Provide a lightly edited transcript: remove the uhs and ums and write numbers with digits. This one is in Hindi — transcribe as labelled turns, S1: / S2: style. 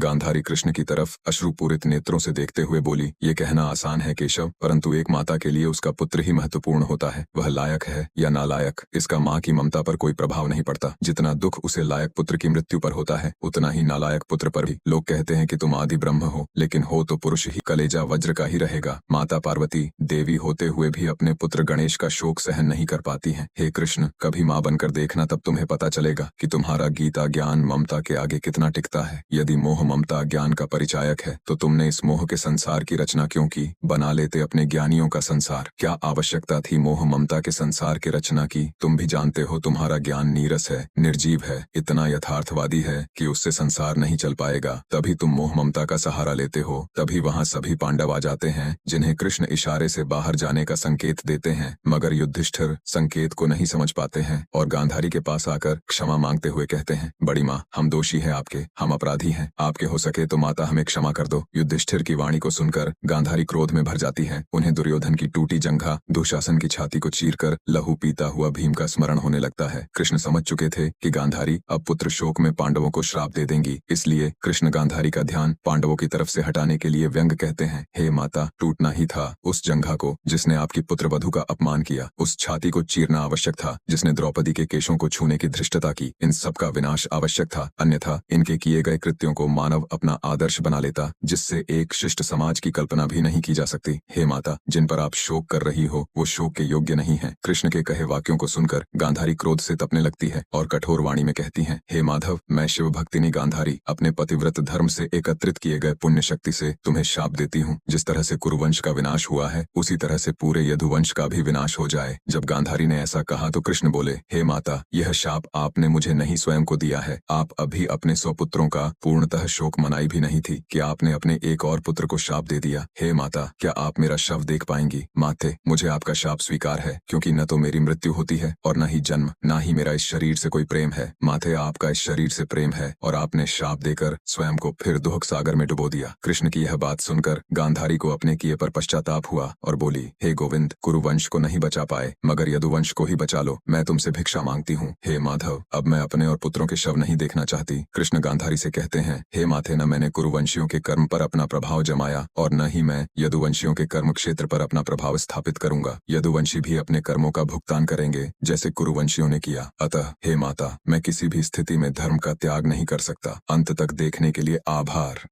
S1: गांधारी कृष्ण की तरफ अश्रुपूरित नेत्रों से देखते हुए बोली, ये कहना आसान है केशव, परंतु एक माता के लिए उसका पुत्र ही महत्वपूर्ण होता है। वह लायक है या नालायक, इसका माँ की ममता पर कोई प्रभाव नहीं पड़ता। जितना दुख उसे लायक पुत्र की मृत्यु पर होता है, उतना ही नालायक पुत्र पर भी। लोग कहते हैं कि तुम आदि ब्रह्म हो, लेकिन हो तो पुरुष ही। कलेजा वज्र का ही रहेगा। माता पार्वती देवी होते हुए भी अपने पुत्र गणेश का शोक सहन नहीं कर पाती हैं। हे कृष्ण, कभी माँ बनकर देखना, तब तुम्हें पता चलेगा कि तुम्हारा गीता ज्ञान ममता के आगे कितना टिकता है। यदि मोह ममता ज्ञान का परिचायक है, तो तुमने इस मोह के संसार की रचना क्यों की? बना लेते अपने ज्ञानियों का संसार। क्या आवश्यकता थी मोह ममता के संसार की रचना की? तुम भी जानते हो तुम्हारा ज्ञान नीरस है, निर्जीव है, इतना यथार्थवादी है कि उससे संसार नहीं चल पाएगा। तभी तुम मोह ममता का सहारा लेते हो। तभी वहाँ सभी पांडव आ जाते हैं, जिन्हें कृष्ण इशारे से बाहर जाने का संकेत देते हैं, मगर युधिष्ठिर संकेत को नहीं समझ पाते हैं और गांधारी के पास आकर क्षमा मांगते हुए कहते हैं, बड़ी माँ, हम दोषी हैं आपके, हम अपराधी हैं, आपके हो सके तो माता हमें क्षमा कर दो। युधिष्ठिर की वाणी को सुनकर गांधारी क्रोध में भर जाती है। उन्हें दुर्योधन की टूटी जंघा, दुशासन की छाती को चीरकर लहू पीता हुआ भीम का स्मरण होने लगता है। कृष्ण समझ चुके थे कि गांधारी अब पुत्र शोक में पांडवों को श्राप दे देंगी, इसलिए कृष्ण गांधारी का ध्यान पांडवों की तरफ से हटाने के लिए व्यंग कहते हैं, हे माता, टूटना ही था उस जंघा को जिसने आपकी पुत्र वधु का अपमान किया। उस छाती को चीरना आवश्यक था जिसने द्रौपदी के केशों को छूने की धृष्टता की। इन सब का विनाश आवश्यक था, अन्यथा इनके किए गए कृत्यों को मानव अपना आदर्श बना लेता, जिससे एक शिष्ट समाज की कल्पना भी नहीं की जा सकती। हे माता, जिन पर आप शोक कर रही हो वो शोक के योग्य नहीं है। कृष्ण के कहे वाक्यों को सुनकर गांधारी क्रोध से तपने लगती है और कठोर वाणी में कहती है, हे माधव, मैं शिव भक्तिनी गांधारी अपने पतिव्रत धर्म से एकत्रित किए गए पुण्य शक्ति से तुम्हें शाप देती हूँ। जिस तरह से कुरुवंश का विनाश हुआ है, उसी तरह से पूरे यदुवंश का भी विनाश हो जाए। जब गांधारी ने ऐसा कहा तो कृष्ण बोले, हे माता, यह शाप आपने मुझे नहीं स्वयं को दिया है। आप अभी अपने स्वपुत्रों का पूर्णतः शोक मनाई भी नहीं थी कि आपने अपने एक और पुत्र को शाप दे दिया। हे माता, क्या आप मेरा शव देख पाएंगी? माते, मुझे आपका शाप स्वीकार है, क्योंकि न तो मेरी मृत्यु होती है और न ही जन्म, न ही मेरा इस शरीर से कोई प्रेम है। माते, आपका इस शरीर से प्रेम है और आपने शाप देकर स्वयं को फिर दुख सागर में डुबो दिया। कृष्ण की यह बात सुनकर गांधारी को अपने किए पर पश्चाताप हुआ और बोली, हे गोविंद, कुरुवंश को नहीं बचा पाए, मगर यदुवंश को ही बचा लो। मैं तुमसे भिक्षा मांगती हूँ। हे माधव, अब मैं अपने और पुत्रों के शव नहीं देखना चाहती। कृष्ण गांधारी से कहते हैं, हे माथे, न मैंने कुरुवंशियों के कर्म पर अपना प्रभाव जमाया और न ही मैं यदुवंशियों के कर्म क्षेत्र पर अपना प्रभाव स्थापित करूंगा। यदुवंशी भी अपने कर्मों का भुगतान करेंगे जैसे कुरुवंशियों ने किया। अतः हे माता, मैं किसी भी स्थिति में धर्म का त्याग नहीं कर सकता। अंत तक देखने के लिए आभार।